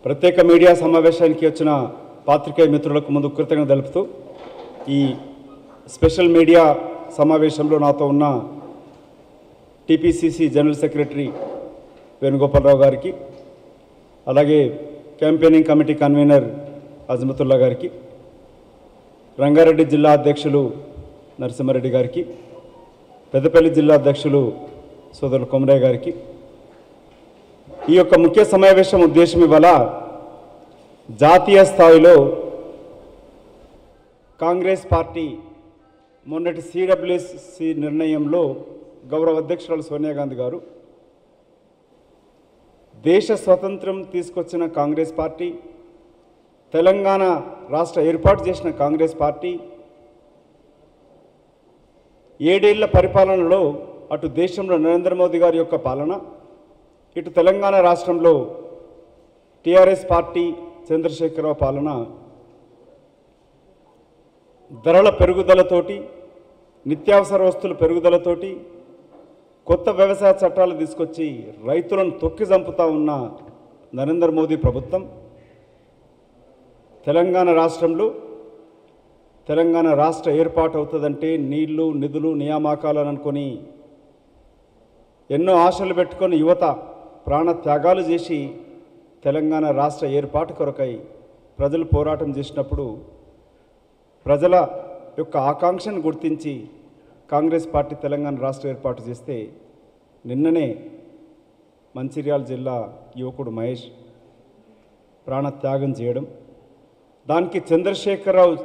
ప్రత్యేక మీడియా సమావేశానికి వచ్చిన పాత్రికేయ మిత్రులకు ముందు కృతజ్ఞతలు తెలుపుతూ ఈ స్పెషల్ మీడియా సమావేశంలో నాతో ఉన్న టీపీసీసీ జనరల్ సెక్రటరీ వేణుగోపాలరావు గారికి, అలాగే క్యాంపెయినింగ్ కమిటీ కన్వీనర్ అజ్మతుల్లా గారికి, రంగారెడ్డి జిల్లా అధ్యక్షులు నరసింహారెడ్డి గారికి, పెద్దపల్లి జిల్లా అధ్యక్షులు సోదరులు కొమరయ్య గారికి, ఈ యొక్క ముఖ్య సమావేశం ఉద్దేశం ఇవాళ జాతీయ స్థాయిలో కాంగ్రెస్ పార్టీ మొన్నటి సిడబ్ల్యూసి నిర్ణయంలో గౌరవ అధ్యక్షురాలు సోనియా గాంధీ గారు దేశ స్వతంత్రం తీసుకొచ్చిన కాంగ్రెస్ పార్టీ, తెలంగాణ రాష్ట్ర ఏర్పాటు చేసిన కాంగ్రెస్ పార్టీ 7 ఏళ్ల పరిపాలనలో అటు దేశంలో నరేంద్ర మోదీ గారి యొక్క పాలన, ఇటు తెలంగాణ రాష్ట్రంలో టీఆర్ఎస్ పార్టీ చంద్రశేఖరరావు పాలన ధరల పెరుగుదలతోటి, నిత్యావసర వస్తువుల పెరుగుదలతోటి, కొత్త వ్యవసాయ చట్టాలు తీసుకొచ్చి రైతులను తొక్కి చంపుతా ఉన్న నరేంద్ర మోదీ ప్రభుత్వం తెలంగాణ రాష్ట్రంలో తెలంగాణ రాష్ట్ర ఏర్పాటు అవుతుందంటే నీళ్లు, నిధులు, నియామకాలు అనుకొని ఎన్నో ఆశలు పెట్టుకొని యువత ప్రాణ త్యాగాలు చేసి తెలంగాణ రాష్ట్ర ఏర్పాటు కొరకై ప్రజలు పోరాటం చేసినప్పుడు ప్రజల యొక్క ఆకాంక్షను గుర్తించి కాంగ్రెస్ పార్టీ తెలంగాణ రాష్ట్ర ఏర్పాటు చేస్తే నిన్ననే మంచిర్యాల జిల్లా యువకుడు మహేష్ ప్రాణత్యాగం చేయడం, దానికి చంద్రశేఖరరావు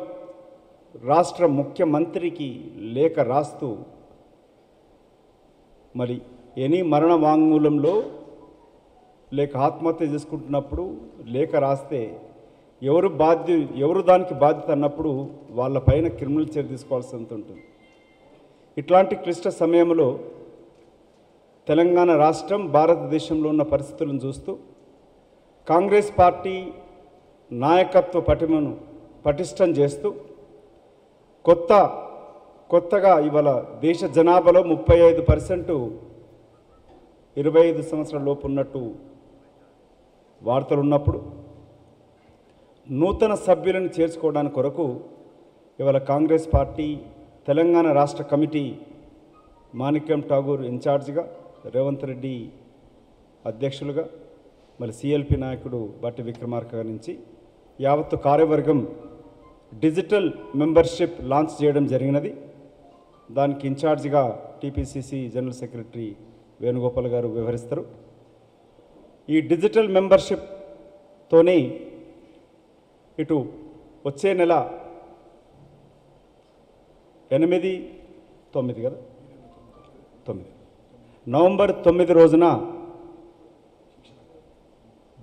రాష్ట్ర ముఖ్యమంత్రికి లేఖ రాస్తూ మరి ఎనీ మరణ వాంగ్మూలంలో లేక ఆత్మహత్య చేసుకుంటున్నప్పుడు లేఖ రాస్తే ఎవరు దానికి బాధ్యత అన్నప్పుడు వాళ్ళపైన క్రిమినల్ చర్య తీసుకోవాల్సి ఉంటుంది. ఇట్లాంటి క్లిష్ట సమయంలో తెలంగాణ రాష్ట్రం భారతదేశంలో ఉన్న పరిస్థితులను చూస్తూ కాంగ్రెస్ పార్టీ నాయకత్వ పటిమను పటిష్టం చేస్తూ కొత్తగా ఇవాళ దేశ జనాభాలో 35% 25 సంవత్సరాల లోపు ఉన్నట్టు వార్తలు ఉన్నప్పుడు నూతన సభ్యులను చేర్చుకోవడానికి కొరకు ఇవాళ కాంగ్రెస్ పార్టీ తెలంగాణ రాష్ట్ర కమిటీ మాణిక్యం ఠాగూర్ ఇన్ఛార్జిగా, రేవంత్ రెడ్డి అధ్యక్షులుగా, మరి సిఎల్పి నాయకుడు బట్టి విక్రమార్క నుంచి యావత్తు కార్యవర్గం డిజిటల్ మెంబర్షిప్ లాంచ్ చేయడం జరిగినది. దానికి ఇన్ఛార్జిగా టీపీసీసీ జనరల్ సెక్రటరీ వేణుగోపాల్ గారు వ్యవహరిస్తారు. ఈ డిజిటల్ మెంబర్షిప్తోనే ఇటు వచ్చే నెల 8, 9 కదా 9 నవంబర్ 9 రోజున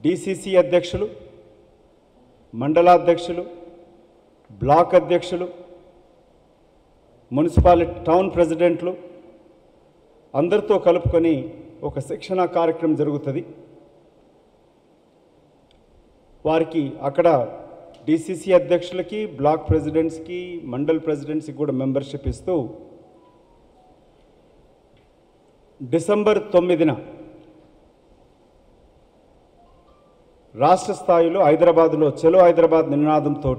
డిసిసి అధ్యక్షులు, మండలాధ్యక్షులు, బ్లాక్ అధ్యక్షులు, మున్సిపాలిటీ టౌన్ ప్రెసిడెంట్లు అందరితో కలుపుకొని ఒక శిక్షణా కార్యక్రమం జరుగుతుంది. వారికి అక్కడ డిసిసి అధ్యక్షులకి, బ్లాక్ ప్రెసిడెంట్స్కి, మండల్ ప్రెసిడెంట్స్కి కూడా మెంబర్షిప్ ఇస్తూ డిసెంబర్ 9న రాష్ట్ర స్థాయిలో హైదరాబాద్లో చలో హైదరాబాద్ నినాదంతో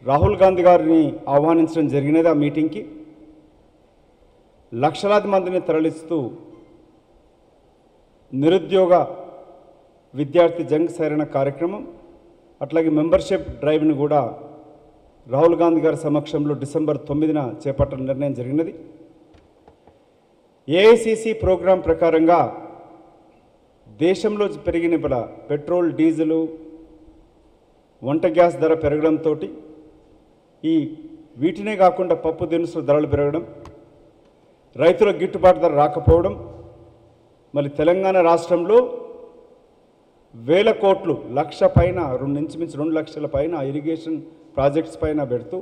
రాహుల్ గాంధీ గారిని ఆహ్వానించడం జరిగినది. ఆ మీటింగ్కి లక్షలాది మందిని తరలిస్తూ నిరుద్యోగ విద్యార్థి జంగ్ సైరణ కార్యక్రమం, అట్లాగే మెంబర్షిప్ డ్రైవ్ని కూడా రాహుల్ గాంధీ గారి సమక్షంలో డిసెంబర్ 9న చేపట్టడం నిర్ణయం జరిగినది. ఏఐసిసి ప్రోగ్రాం ప్రకారంగా దేశంలో పెరిగిన పెట్రోల్, డీజిలు, వంట గ్యాస్ ధర పెరగడంతో వీటినే కాకుండా పప్పు దినుసుల ధరలు పెరగడం, రైతుల గిట్టుబాటు ధర రాకపోవడం, మళ్ళీ తెలంగాణ రాష్ట్రంలో వేల కోట్లు, లక్ష పైన, ఇంచుమించు 2 లక్షల పైన ఇరిగేషన్ ప్రాజెక్ట్స్ పైన పెడుతూ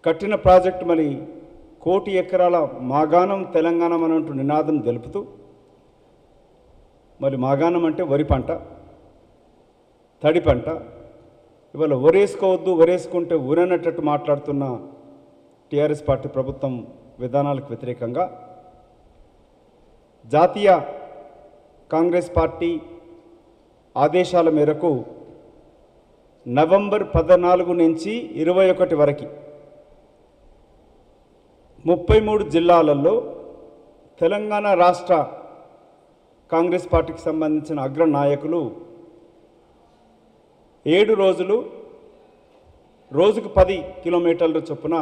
కట్టిన ప్రాజెక్టు మరి 1 కోటి ఎకరాల మాగాణం తెలంగాణ అనంటూ నినాదం తెలుపుతూ, మరి మాగాణం అంటే వరి పంట, తడి పంట, ఇవాళ వరేసుకోవద్దు, వరేసుకుంటే ఊరనట్టట్టు మాట్లాడుతున్న టీఆర్ఎస్ పార్టీ ప్రభుత్వం విధానాలకు వ్యతిరేకంగా జాతీయ కాంగ్రెస్ పార్టీ ఆదేశాల మేరకు నవంబర్ 14 నుంచి 21 వరకు 33 జిల్లాలలో తెలంగాణ రాష్ట్ర కాంగ్రెస్ పార్టీకి సంబంధించిన అగ్ర నాయకులు 7 రోజులు రోజుకు 10 కిలోమీటర్ల చొప్పున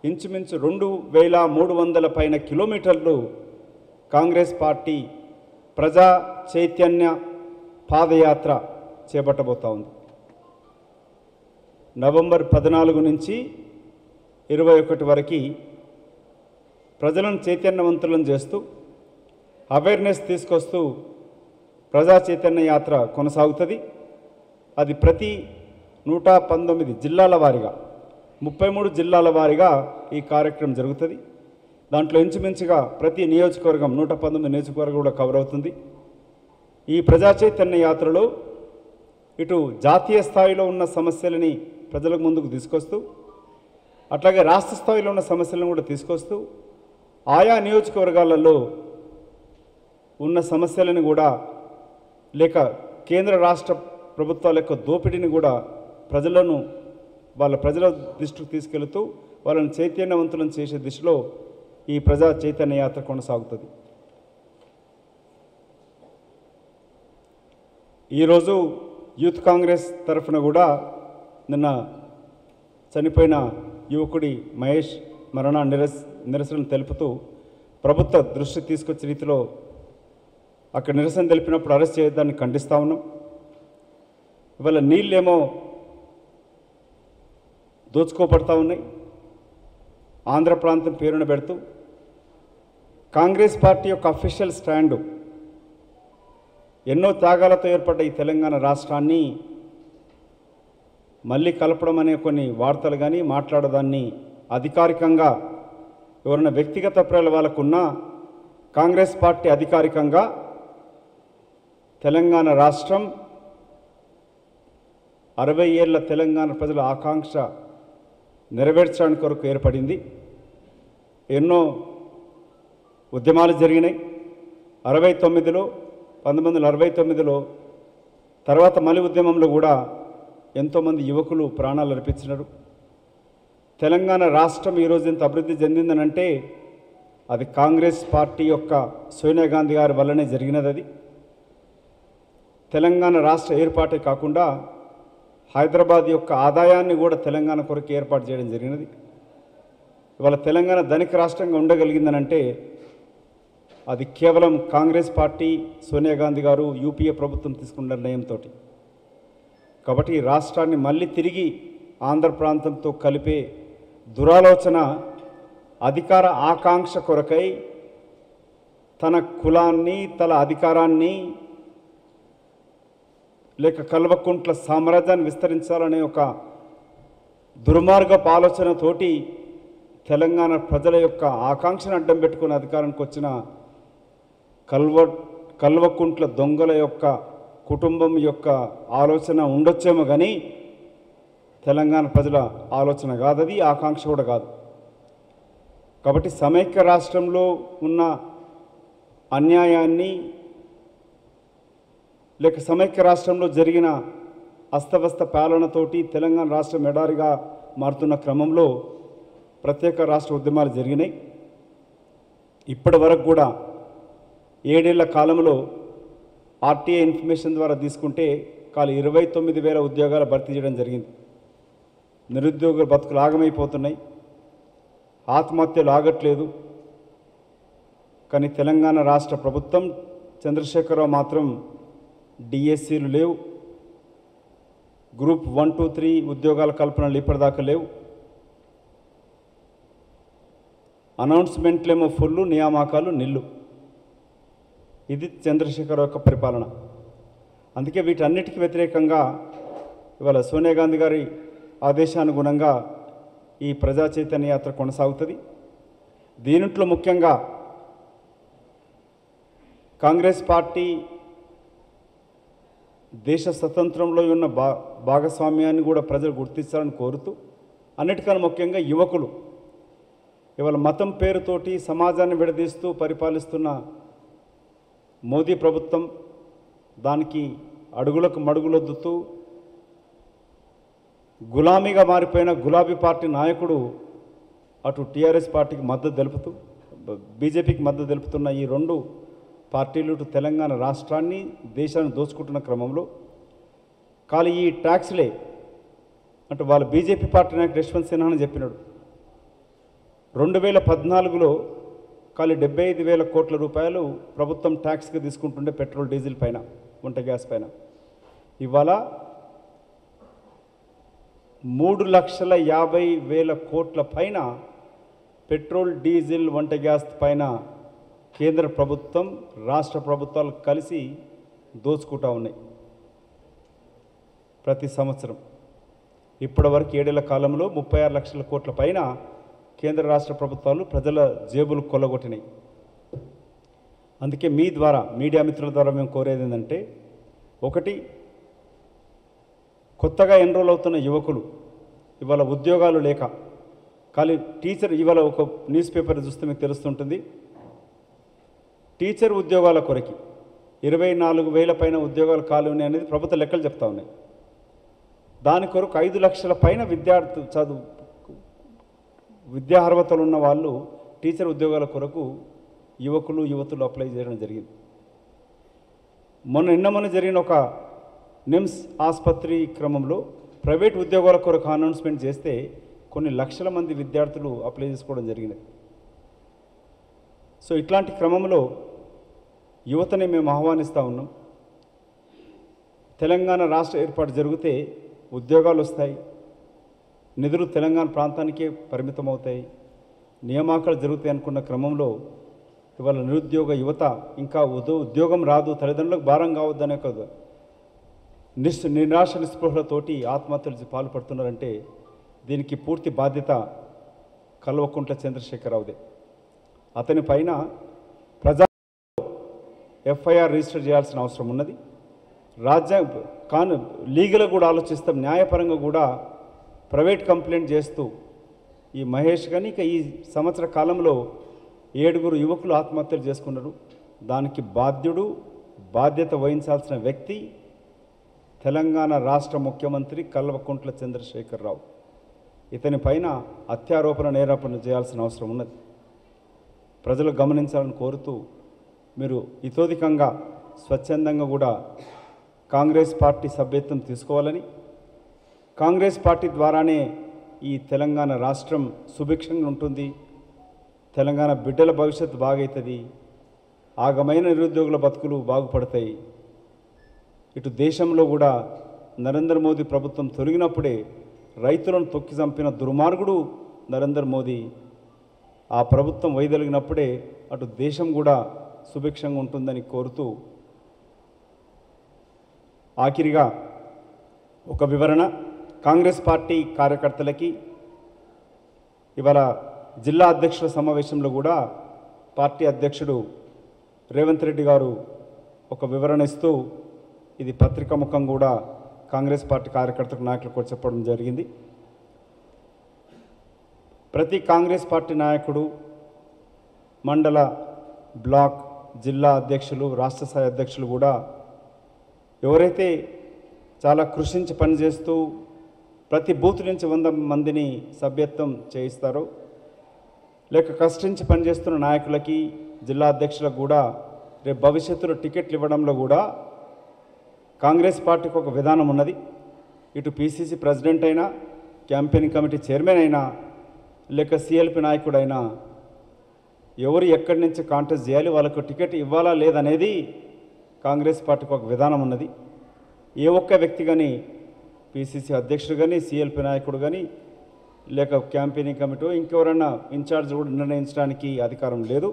ఇంచుమించు 2300 పైన కిలోమీటర్లు కాంగ్రెస్ పార్టీ ప్రజా చైతన్య పాదయాత్ర చేపట్టబోతా ఉంది. నవంబర్ 14 నుంచి 21 వరకు ప్రజలను చైతన్యవంతులను చేస్తూ అవేర్నెస్ తీసుకొస్తూ ప్రజా చైతన్య యాత్ర కొనసాగుతుంది. అది ప్రతి 119 జిల్లాల వారీగా 33 జిల్లాల వారీగా ఈ కార్యక్రమం జరుగుతుంది. దాంట్లో ఇంచుమించుగా ప్రతి నియోజకవర్గం 119 నియోజకవర్గం కూడా కవర్ అవుతుంది. ఈ ప్రజా చైతన్య యాత్రలో ఇటు జాతీయ స్థాయిలో ఉన్న సమస్యలని ప్రజలకు ముందుకు తీసుకొస్తూ అట్లాగే రాష్ట్ర స్థాయిలో ఉన్న సమస్యలను కూడా తీసుకొస్తూ ఆయా నియోజకవర్గాలలో ఉన్న సమస్యలను కూడా లేక కేంద్ర రాష్ట్ర ప్రభుత్వాల యొక్క దోపిడీని కూడా ప్రజల దృష్టికి తీసుకెళ్తూ వాళ్ళని చైతన్యవంతులను చేసే దిశలో ఈ ప్రజా చైతన్య యాత్ర కొనసాగుతుంది. ఈరోజు యూత్ కాంగ్రెస్ తరఫున కూడా నిన్న చనిపోయిన యువకుడి మహేష్ మరణ నిరసన తెలుపుతూ ప్రభుత్వ దృష్టి తీసుకొచ్చే రీతిలో అక్కడ నిరసన తెలిపినప్పుడు అరెస్ట్ చేయడాన్ని ఖండిస్తూ ఉన్నాం. ఇవాళ నీళ్ళేమో దోచుకోబడతా ఉన్నాయి. ఆంధ్ర ప్రాంతం పేరున పెడుతూ కాంగ్రెస్ పార్టీ యొక్క అఫీషియల్ స్టాండు ఎన్నో త్యాగాలతో ఏర్పడ్డ ఈ తెలంగాణ రాష్ట్రాన్ని మళ్ళీ కలపడం అనే కొన్ని వార్తలు కానీ మాట్లాడదాన్ని అధికారికంగా ఎవరైనా వ్యక్తిగత అభిప్రాయాలు వాళ్ళకున్నా కాంగ్రెస్ పార్టీ అధికారికంగా తెలంగాణ రాష్ట్రం 60 ఏళ్ల తెలంగాణ ప్రజల ఆకాంక్ష నెరవేర్చడానికి కొరకు ఏర్పడింది. ఎన్నో ఉద్యమాలు జరిగినాయి. 1969లో తర్వాత మలి ఉద్యమంలో కూడా ఎంతోమంది యువకులు ప్రాణాలు అర్పించినారు. తెలంగాణ రాష్ట్రం ఈరోజు ఎంత అభివృద్ధి చెందిందనంటే అది కాంగ్రెస్ పార్టీ యొక్క సోనియా గాంధీ గారి వల్లనే జరిగినది. అది తెలంగాణ రాష్ట్ర ఏర్పాటే కాకుండా హైదరాబాద్ యొక్క ఆదాయాన్ని కూడా తెలంగాణ కొరకు ఏర్పాటు చేయడం జరిగినది. ఇవాళ తెలంగాణ ధనిక రాష్ట్రంగా ఉండగలిగిందనంటే అది కేవలం కాంగ్రెస్ పార్టీ సోనియా గాంధీ గారు యూపీఏ ప్రభుత్వం తీసుకున్న నిర్ణయంతో. కాబట్టి ఈ రాష్ట్రాన్ని మళ్ళీ తిరిగి ఆంధ్ర ప్రాంతంతో కలిపే దురాలోచన అధికార ఆకాంక్ష కొరకై తన కులాన్ని తన అధికారాన్ని లేక కల్వకుంట్ల సామ్రాజ్యాన్ని విస్తరించాలనే ఒక దుర్మార్గపు ఆలోచనతోటి తెలంగాణ ప్రజల యొక్క ఆకాంక్షను అడ్డం పెట్టుకుని అధికారానికి వచ్చిన కల్వకుంట్ల దొంగల యొక్క కుటుంబం యొక్క ఆలోచన ఉండొచ్చేమో కానీ తెలంగాణ ప్రజల ఆలోచన కాదది, ఆకాంక్ష కూడా కాదు. కాబట్టి సమైక్య రాష్ట్రంలో ఉన్న అన్యాయాన్ని లేక సమైక్య రాష్ట్రంలో జరిగిన అస్తవ్యస్త పాలనతోటి తెలంగాణ రాష్ట్రం ఎడారిగా మారుతున్న క్రమంలో ప్రత్యేక రాష్ట్ర ఉద్యమాలు జరిగినాయి. ఇప్పటి వరకు కూడా 7 ఏళ్ల కాలంలో ఆర్టీఐ ఇన్ఫర్మేషన్ ద్వారా తీసుకుంటే 29,000 ఉద్యోగాలు భర్తీ చేయడం జరిగింది. నిరుద్యోగ బతుకులు ఆగమైపోతున్నాయి, ఆత్మహత్యలు ఆగట్లేదు. కానీ తెలంగాణ రాష్ట్ర ప్రభుత్వం చంద్రశేఖరరావు మాత్రం డిఎస్సీలు లేవు, గ్రూప్ 1, 2, 3 ఉద్యోగాల కల్పనలు ఇప్పటిదాకా లేవు. అనౌన్స్మెంట్లేమో ఫుల్లు, నియామకాలు నిల్లు. ఇది చంద్రశేఖర్ యొక్క పరిపాలన. అందుకే వీటన్నిటికీ వ్యతిరేకంగా ఇవాళ సోనియా గాంధీ గారి ఆదేశానుగుణంగా ఈ ప్రజా చైతన్య యాత్ర కొనసాగుతుంది. దీనిట్లో ముఖ్యంగా కాంగ్రెస్ పార్టీ దేశ స్వతంత్రంలో ఉన్న భాగస్వామ్యాన్ని కూడా ప్రజలు గుర్తించాలని కోరుతూ, అన్నిటికన్నా ముఖ్యంగా యువకులు ఇవాళ మతం పేరుతోటి సమాజాన్ని విడదీస్తూ పరిపాలిస్తున్న మోదీ ప్రభుత్వం దానికి అడుగులకు మడుగులొద్దుతూ గులామీగా మారిపోయిన గులాబీ పార్టీ నాయకుడు అటు టీఆర్ఎస్ పార్టీకి మద్దతు తెలుపుతూ బీజేపీకి మద్దతు తెలుపుతున్న ఈ రెండు పార్టీలు ఇటు తెలంగాణ రాష్ట్రాన్ని దేశాన్ని దోచుకుంటున్న క్రమంలో కానీ ఈ ట్యాక్స్లే అంటే వాళ్ళ బీజేపీ పార్టీ నాయకుడు యశ్వంత్ సిన్హా అని చెప్పినాడు 2014లో ఖాళీ 75,000 కోట్ల రూపాయలు ప్రభుత్వం ట్యాక్స్గా తీసుకుంటుండే పెట్రోల్ డీజిల్ పైన వంట గ్యాస్ పైన ఇవాళ 3,50,000 కోట్ల పైన పెట్రోల్ డీజిల్ వంట గ్యాస్ పైన కేంద్ర ప్రభుత్వం రాష్ట్ర ప్రభుత్వాలు కలిసి దోచుకుంటూ ఉన్నాయి ప్రతి సంవత్సరం. ఇప్పటివరకు 7 ఏళ్ల కాలంలో 36 లక్షల కోట్ల పైన కేంద్ర రాష్ట్ర ప్రభుత్వాలు ప్రజల జేబులు కొల్లగొట్టినాయి. అందుకే మీ ద్వారా మీడియా మిత్రుల ద్వారా మేము కోరేది ఏంటంటే, ఒకటి, కొత్తగా ఎన్రోల్ అవుతున్న యువకులు ఇవాళ ఉద్యోగాలు లేక ఖాళీ టీచర్, ఇవాళ ఒక న్యూస్ పేపర్ చూస్తే మీకు తెలుస్తుంటుంది, టీచర్ ఉద్యోగాల కొరకి 24,000 పైన ఉద్యోగాలు ఖాళీ ఉన్నాయి అనేది ప్రభుత్వ లెక్కలు చెప్తా ఉన్నాయి. దాని కొరకు 5 లక్షల పైన విద్యా అర్హతలు ఉన్న వాళ్ళు టీచర్ ఉద్యోగాల కొరకు యువతులు అప్లై చేయడం జరిగింది. మొన్న జరిగిన ఒక నిమ్స్ ఆసుపత్రి క్రమంలో ప్రైవేట్ ఉద్యోగాల కొరకు అనౌన్స్మెంట్ చేస్తే కొన్ని లక్షల మంది విద్యార్థులు అప్లై చేసుకోవడం జరిగినది. సో ఇట్లాంటి క్రమంలో యువతని మేము ఆహ్వానిస్తూ ఉన్నాం. తెలంగాణ రాష్ట్ర ఏర్పాటు జరిగితే ఉద్యోగాలు వస్తాయి, నిధులు తెలంగాణ ప్రాంతానికే పరిమితం అవుతాయి, నియామకాలు జరుగుతాయి అనుకున్న క్రమంలో ఇవాళ నిరుద్యోగ యువత ఇంకా ఉద్యోగం రాదు, తల్లిదండ్రులకు భారం కావద్దనే కదా నిరాశ నిస్పృహలతోటి ఆత్మహత్యలు పాల్పడుతున్నారంటే దీనికి పూర్తి బాధ్యత కల్వకుంట్ల చంద్రశేఖరరావుదే. అతని పైన ప్రజా ఎఫ్ఐఆర్ రిజిస్టర్ చేయాల్సిన అవసరం ఉన్నది. లీగల్గా కూడా ఆలోచిస్తాం, న్యాయపరంగా కూడా ప్రైవేట్ కంప్లైంట్ చేస్తూ ఈ మహేష్ కానీ ఇక ఈ సంవత్సర కాలంలో 7 యువకులు ఆత్మహత్యలు చేసుకున్నారు. దానికి బాధ్యత వహించాల్సిన వ్యక్తి తెలంగాణ రాష్ట్ర ముఖ్యమంత్రి కల్వకుంట్ల చంద్రశేఖరరావు. ఇతని పైన అత్యారోపణ నేరాపణ చేయాల్సిన అవసరం ఉన్నది. ప్రజలు గమనించాలని కోరుతూ మీరు ఇతోధికంగా స్వచ్ఛందంగా కూడా కాంగ్రెస్ పార్టీ సభ్యత్వం తీసుకోవాలని, కాంగ్రెస్ పార్టీ ద్వారానే ఈ తెలంగాణ రాష్ట్రం సుభిక్షంగా ఉంటుంది, తెలంగాణ బిడ్డల భవిష్యత్తు బాగవుతుంది, ఆగమైన నిరుద్యోగుల బతుకులు బాగుపడతాయి. ఇటు దేశంలో కూడా నరేంద్ర మోదీ ప్రభుత్వం తొలగినప్పుడే రైతులను తొక్కి చంపిన దుర్మార్గుడు నరేంద్ర మోదీ, ఆ ప్రభుత్వం వైదొలిగినప్పుడే అటు దేశం కూడా సుభిక్షంగా ఉంటుందని కోరుతూ ఆఖరిగా ఒక వివరణ. కాంగ్రెస్ పార్టీ కార్యకర్తలకి ఇవాళ జిల్లా అధ్యక్షుల సమావేశంలో కూడా పార్టీ అధ్యక్షుడు రేవంత్ రెడ్డి గారు ఒక వివరణ ఇస్తూ ఇది పత్రికాముఖం కూడా కాంగ్రెస్ పార్టీ కార్యకర్తలకు నాయకులకు చెప్పడం జరిగింది. ప్రతి కాంగ్రెస్ పార్టీ నాయకుడు, మండల, బ్లాక్, జిల్లా అధ్యక్షులు, రాష్ట్ర స్థాయి అధ్యక్షులు కూడా ఎవరైతే చాలా కృషించి పనిచేస్తూ ప్రతి బూత్ నుంచి 100 మందిని సభ్యత్వం చేయిస్తారో, లేక కష్టించి పనిచేస్తున్న నాయకులకి, జిల్లా అధ్యక్షులకు కూడా రేపు భవిష్యత్తులో టికెట్లు ఇవ్వడంలో కూడా కాంగ్రెస్ పార్టీకి ఒక విధానం ఉన్నది. ఇటు పిసిసి ప్రెసిడెంట్ అయినా, క్యాంపెయినింగ్ కమిటీ చైర్మన్ అయినా, లేక సిఎల్పి నాయకుడైనా ఎవరు ఎక్కడి నుంచి కాంటెస్ట్ చేయాలి, వాళ్ళకు టికెట్ ఇవ్వాలా లేదనేది కాంగ్రెస్ పార్టీకి ఒక విధానం ఉన్నది. ఏ ఒక్క వ్యక్తి కానీ, పిసిసి అధ్యక్షుడు కానీ, సిఎల్పి నాయకుడు కానీ, లేక క్యాంపెయినింగ్ కమిటీ ఇంకెవరన్నా ఇన్ఛార్జ్ కూడా నిర్ణయించడానికి అధికారం లేదు.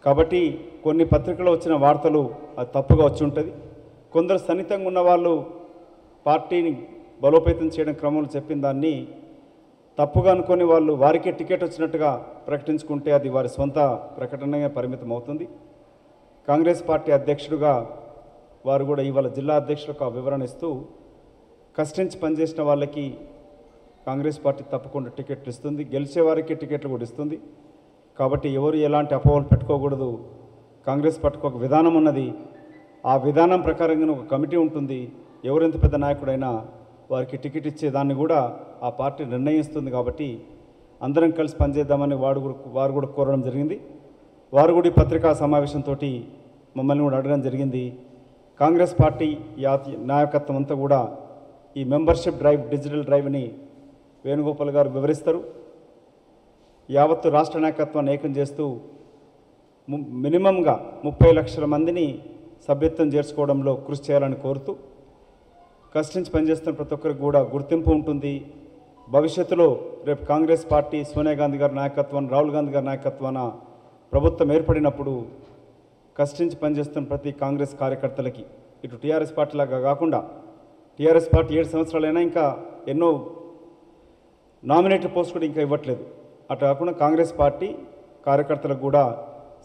కాబట్టి కొన్ని పత్రికల్లో వచ్చిన వార్తలు అది తప్పుగా వచ్చి ఉంటుంది. కొందరు సన్నిహితంగా ఉన్న వాళ్ళు పార్టీని బలోపేతం చేయడం క్రమంలో చెప్పిన దాన్ని తప్పుగా అనుకొని వాళ్ళు వారికే టికెట్ వచ్చినట్టుగా ప్రకటించుకుంటే అది వారి సొంత ప్రకటనగా పరిమితం అవుతుంది. కాంగ్రెస్ పార్టీ అధ్యక్షుడిగా వారు కూడా ఇవాళ జిల్లా అధ్యక్షులకు ఆ వివరణ ఇస్తూ కష్టించి పనిచేసిన వాళ్ళకి కాంగ్రెస్ పార్టీ తప్పకుండా టికెట్లు ఇస్తుంది, గెలిచే వారికి టికెట్లు కూడా ఇస్తుంది. కాబట్టి ఎవరు ఎలాంటి అపోహలు పెట్టుకోకూడదు. కాంగ్రెస్ పార్టీకి ఒక విధానం ఉన్నది. ఆ విధానం ప్రకారంగా ఒక కమిటీ ఉంటుంది. ఎవరెంత పెద్ద నాయకుడైనా వారికి టికెట్ ఇచ్చేదాన్ని కూడా ఆ పార్టీ నిర్ణయిస్తుంది. కాబట్టి అందరం కలిసి పనిచేద్దామని వారు కూడా కోరడం జరిగింది. వారు కూడా ఈ పత్రికా సమావేశంతో మమ్మల్ని కూడా అడగడం జరిగింది. కాంగ్రెస్ పార్టీ నాయకత్వం అంతా కూడా ఈ మెంబర్షిప్ డ్రైవ్, డిజిటల్ డ్రైవ్ని వేణుగోపాల్ గారు వివరిస్తారు. యావత్తు రాష్ట్ర నాయకత్వాన్ని ఏకం చేస్తూ మినిమంగా 30 లక్షల మందిని సభ్యత్వం చేర్చుకోవడంలో కృషి చేయాలని కోరుతూ, కష్టించి పనిచేస్తున్న ప్రతి ఒక్కరికి కూడా గుర్తింపు ఉంటుంది. భవిష్యత్తులో రేపు కాంగ్రెస్ పార్టీ సోనియా గాంధీ గారి నాయకత్వాన్ని, రాహుల్ గాంధీ గారి నాయకత్వాన ప్రభుత్వం ఏర్పడినప్పుడు కష్టించి పనిచేస్తున్న ప్రతి కాంగ్రెస్ కార్యకర్తలకి, ఇటు టీఆర్ఎస్ పార్టీలాగా కాకుండా, టీఆర్ఎస్ పార్టీ 7 సంవత్సరాలైనా ఇంకా ఎన్నో నామినేటెడ్ పోస్ట్ కూడా ఇంకా ఇవ్వట్లేదు. అటు కాకుండా కాంగ్రెస్ పార్టీ కార్యకర్తలకు కూడా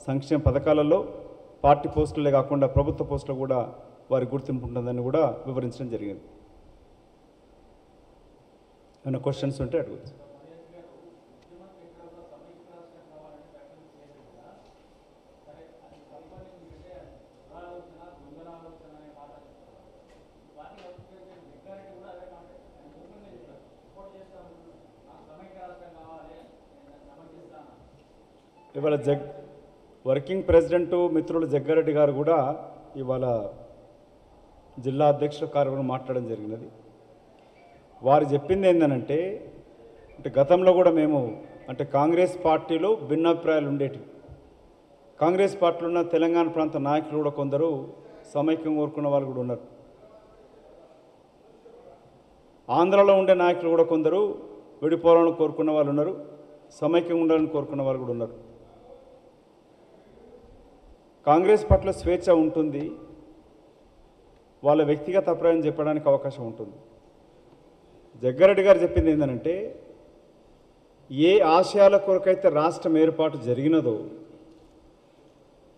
సంక్షేమ పథకాలలో పార్టీ పోస్టులే కాకుండా ప్రభుత్వ పోస్టులు కూడా వారి గుర్తింపు ఉంటుందని కూడా వివరించడం జరిగింది. ఏమైనా క్వశ్చన్స్ ఉంటే అడగచ్చు. ఇవాళ వర్కింగ్ ప్రెసిడెంటు మిత్రులు జగ్గారెడ్డి గారు కూడా ఇవాళ జిల్లా అధ్యక్షుల కార్యక్రమం మాట్లాడడం జరిగినది. వారు చెప్పింది ఏంటంటే, గతంలో కూడా మేము కాంగ్రెస్ పార్టీలో భిన్నాభిప్రాయాలు ఉండేటివి. కాంగ్రెస్ పార్టీలో ఉన్న తెలంగాణ ప్రాంత నాయకులు కూడా కొందరు సమైక్యం కోరుకున్న వాళ్ళు కూడా ఉన్నారు. ఆంధ్రలో ఉండే నాయకులు కూడా కొందరు విడిపోవాలని కోరుకున్న వాళ్ళు ఉన్నారు, సమైక్యం ఉండాలని కోరుకున్న వాళ్ళు కూడా ఉన్నారు. కాంగ్రెస్ పట్ల స్వేచ్ఛ ఉంటుంది, వాళ్ళ వ్యక్తిగత అభిప్రాయం చెప్పడానికి అవకాశం ఉంటుంది. జగ్గారెడ్డి గారు చెప్పింది ఏంటంటే, ఏ ఆశయాల కొరకైతే రాష్ట్రం ఏర్పాటు జరిగినదో,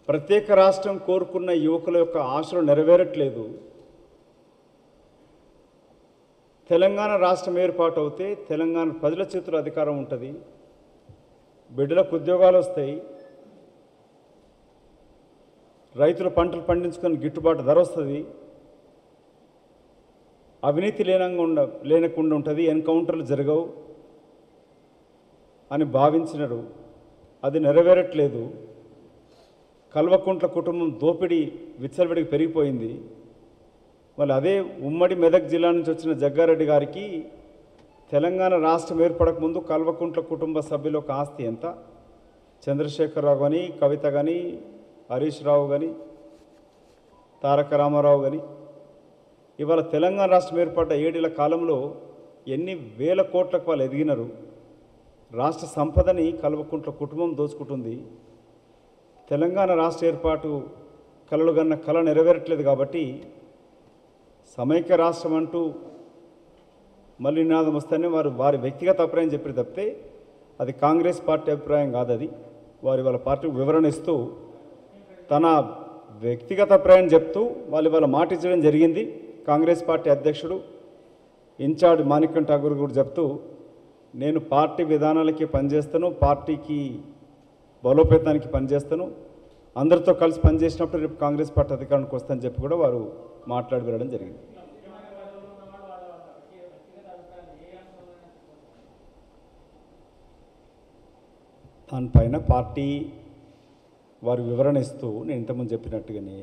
ప్రత్యేక రాష్ట్రం కోరుకున్న యువకుల యొక్క ఆశలు నెరవేరట్లేదు. తెలంగాణ రాష్ట్రం ఏర్పాటు అవుతే తెలంగాణ ప్రజల చేతుల్లో అధికారం ఉంటుంది, బిడ్డలకు ఉద్యోగాలు వస్తాయి, రైతులు పంటలు పండించుకొని గిట్టుబాటు ధర వస్తుంది, అవినీతి లేనకుండా ఉంటుంది, ఎన్కౌంటర్లు జరగవు అని భావించినారు. అది నెరవేరట్లేదు. కల్వకుంట్ల కుటుంబం దోపిడీ విచ్చలవిడికి పెరిగిపోయింది. మళ్ళీ అదే ఉమ్మడి మెదక్ జిల్లా నుంచి వచ్చిన జగ్గారెడ్డి గారికి తెలంగాణ రాష్ట్రం ఏర్పడకముందు కల్వకుంట్ల కుటుంబ సభ్యుల ఒక ఆస్తి ఎంత, చంద్రశేఖరరావు కానీ, కవిత కానీ, హరీష్ రావు కానీ, తారక రామారావు కానీ, ఇవాళ తెలంగాణ రాష్ట్రం ఏర్పడ్డ 7 ఏళ్ల కాలంలో ఎన్ని వేల కోట్లకు వాళ్ళు ఎదిగినారు. రాష్ట్ర సంపదని కల్వకుంట్ల కుటుంబం దోచుకుంటుంది. తెలంగాణ రాష్ట్ర ఏర్పాటు కలలుగన్న కళ నెరవేరట్లేదు. కాబట్టి సమైక్య రాష్ట్రం అంటూ మళ్ళీ నినాదం వస్తేనే వారి వ్యక్తిగత అభిప్రాయం చెప్పి తప్పితే అది కాంగ్రెస్ పార్టీ అభిప్రాయం కాదు. అది వాళ్ళ పార్టీకి వివరణ ఇస్తూ తన వ్యక్తిగత అభిప్రాయం చెప్తూ వాళ్ళ మాట ఇచ్చడం జరిగింది. కాంగ్రెస్ పార్టీ అధ్యక్షుడు ఇన్ఛార్జ్ మాణిక్యం ఠాగూర్ కూడా చెప్తూ, నేను పార్టీ విధానాలకి పనిచేస్తాను, పార్టీకి బలోపేతానికి పనిచేస్తాను, అందరితో కలిసి పనిచేసినప్పుడు రేపు కాంగ్రెస్ పార్టీ అధికారానికి వస్తానని చెప్పి కూడా వారు మాట్లాడి వెళ్ళడం జరిగింది. దానిపైన పార్టీ వారు వివరణ ఇస్తూ, నేను ఇంతకుముందు చెప్పినట్టుగానే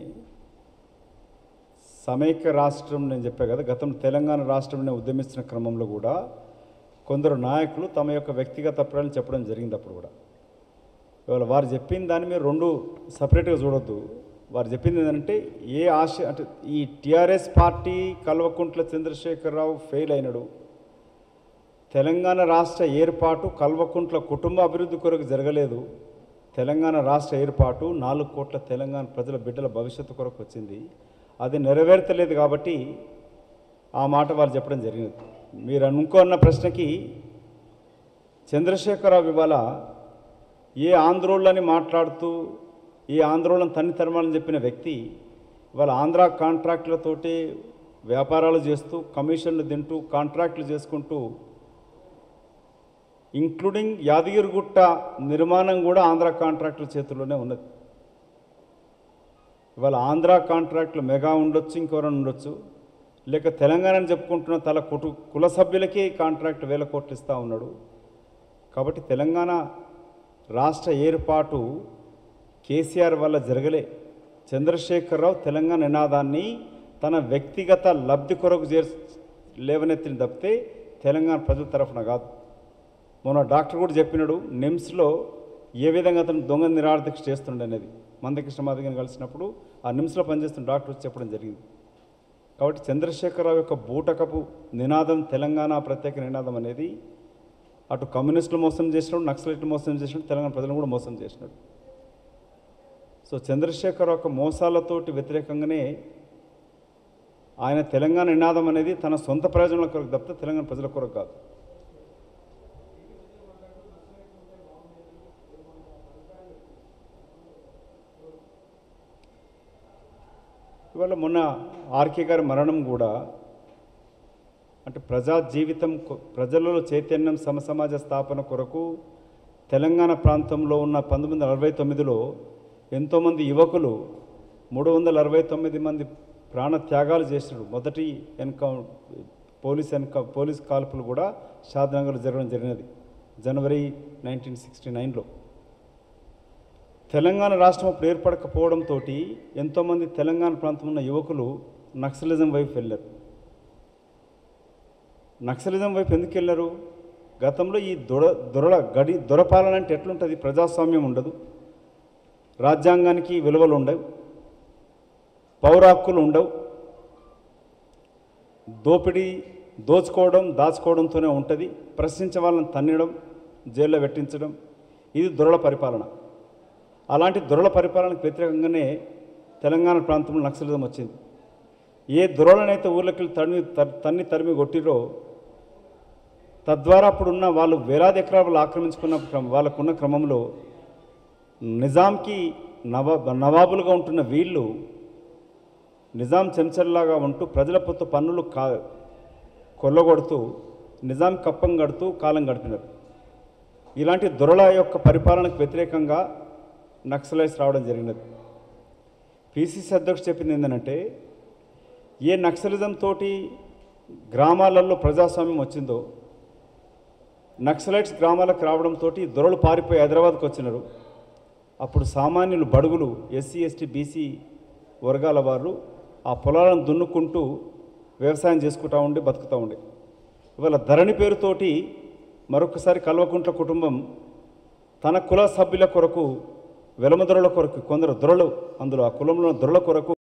సమైక్య రాష్ట్రం నేను చెప్పా కదా, గతం తెలంగాణ రాష్ట్రంలో ఉద్యమిస్తున్న క్రమంలో కూడా కొందరు నాయకులు తమ యొక్క వ్యక్తిగత అభిప్రాయాలు చెప్పడం జరిగింది. అప్పుడు కూడా ఇవాళ వారు చెప్పిన దాన్ని మీరు రెండు సపరేట్గా చూడొద్దు. వారు చెప్పింది ఏంటంటే, ఏ ఆశ అంటే ఈ TRS party Kalvakuntla Chandrashekar Rao fail అయినాడు, తెలంగాణ రాష్ట్ర ఏర్పాటు కల్వకుంట్ల కుటుంబ అభివృద్ధి కొరకు జరగలేదు, తెలంగాణ రాష్ట్ర ఏర్పాటు 4 కోట్ల తెలంగాణ ప్రజల బిడ్డల భవిష్యత్తు కొరకు వచ్చింది, అది నెరవేర్తలేదు. కాబట్టి ఆ మాట వారు చెప్పడం జరిగింది. మీరు అనుకున్న ప్రశ్నకి చంద్రశేఖరరావు ఇవాళ ఏ ఆంధ్రోళ్ళని మాట్లాడుతూ ఈ ఆంధ్రోళ్ళని తన్ని తరమాలని చెప్పిన వ్యక్తి ఇవాళ ఆంధ్ర కాంట్రాక్టులతోటి వ్యాపారాలు చేస్తూ, కమిషన్లు తింటూ, కాంట్రాక్టులు చేసుకుంటూ, ఇంక్లూడింగ్ యాదగిరిగుట్ట నిర్మాణం కూడా ఆంధ్ర కాంట్రాక్టుల చేతుల్లోనే ఉన్నది. ఇవాళ ఆంధ్ర కాంట్రాక్టులు మెగా ఉండొచ్చు, ఇంకెవరైనా ఉండొచ్చు, లేక తెలంగాణని చెప్పుకుంటున్న కుల సభ్యులకే కాంట్రాక్ట్ 1000 కోట్లు ఇస్తూ ఉన్నాడు. కాబట్టి తెలంగాణ రాష్ట్ర ఏర్పాటు కేసీఆర్ వల్ల జరగలే. చంద్రశేఖరరావు తెలంగాణ నినాదాన్ని తన వ్యక్తిగత లబ్ధి కొరకు లేవనెత్తిన తప్పితే తెలంగాణ ప్రజల తరఫున కాదు. మొన్న డాక్టర్ కూడా చెప్పినాడు, నిమ్స్లో ఏ విధంగా అతను దొంగ నిరార్థక చేస్తుండే అనేది మందకృష్ణ మాదిగని కలిసినప్పుడు ఆ నిమ్స్లో పనిచేస్తున్న డాక్టర్ వచ్చి చెప్పడం జరిగింది. కాబట్టి చంద్రశేఖరరావు యొక్క బూటకపు నినాదం తెలంగాణ ప్రత్యేక నినాదం అనేది అటు కమ్యూనిస్టులు మోసం చేసినాడు, నక్సలైట్లు మోసం చేసినాడు, తెలంగాణ ప్రజలను కూడా మోసం చేసినాడు. సో చంద్రశేఖరరావు యొక్క మోసాలతోటి వ్యతిరేకంగానే ఆయన తెలంగాణ నినాదం అనేది తన సొంత ప్రయోజనాల కొరకు తప్పితే తెలంగాణ ప్రజల కొరకు కాదు. ఇవాళ మొన్న ఆర్కే గారి మరణం కూడా అంటే ప్రజా జీవితం, ప్రజలలో చైతన్యం, సమసమాజ స్థాపన కొరకు తెలంగాణ ప్రాంతంలో ఉన్న 1969లో ఎంతోమంది యువకులు 369 మంది ప్రాణ త్యాగాలు చేసినారు. మొదటి పోలీస్ కాల్పులు కూడా షాద్నగర్లో జరగడం జరిగినది జనవరి 1969లో. తెలంగాణ రాష్ట్రం అప్పుడు ఏర్పడకపోవడంతో ఎంతోమంది తెలంగాణ ప్రాంతంలో ఉన్న యువకులు నక్సలిజం వైపు వెళ్ళారు. నక్సలిజం వైపు ఎందుకు వెళ్ళారు? గతంలో ఈ దొరపాలన అంటే ఎట్లుంటుంది? ప్రజాస్వామ్యం ఉండదు, రాజ్యాంగానికి విలువలు ఉండవు, పౌర హక్కులు ఉండవు, దోపిడీ దాచుకోవడంతోనే ఉంటుంది, ప్రశ్నించే వాళ్ళని తన్నడం, జైల్లో పెట్టించడం, ఇది దొరల పరిపాలన. అలాంటి దొరల పరిపాలనకు వ్యతిరేకంగానే తెలంగాణ ప్రాంతంలో నక్సలిజం వచ్చింది. ఏ దొరలనైతే ఊర్లోకి తరిమి కొట్టిరో తద్వారా అప్పుడున్న వాళ్ళు వేలాది ఎకరాలు ఆక్రమించుకున్న వాళ్ళకున్న క్రమంలో నిజాంకి నవాబులుగా ఉంటున్న వీళ్ళు నిజాం చెంచల్లాగా ఉంటూ ప్రజల పొత్తు పన్నులు కొల్లగొడుతూ నిజాం కప్పం గడుతూ కాలం గడిపినారు. ఇలాంటి దొరల యొక్క పరిపాలనకు వ్యతిరేకంగా నక్సలైట్స్ రావడం జరిగినది. పిసిసి అధ్యక్షుడు చెప్పింది ఏంటంటే, ఏ నక్సలిజం తోటి గ్రామాలలో ప్రజాస్వామ్యం వచ్చిందో, నక్సలైట్స్ గ్రామాలకు రావడంతో దొరలు పారిపోయి హైదరాబాద్కు వచ్చినారు. అప్పుడు సామాన్యులు, బడుగులు, ఎస్సీ ఎస్టీ బీసీ వర్గాల వారు ఆ పొలాలను దున్నుకుంటూ వ్యవసాయం చేసుకుంటూ ఉండి బతుకుతూ ఉండే. ఇవాళ ధరణి పేరుతోటి మరొకసారి కల్వకుంట్ల కుటుంబం తన కుల సభ్యుల కొరకు, వెలమ దొరల కొరకు, కొందరు దొరలు అందులో ఆ కులంలో దొరల కొరకు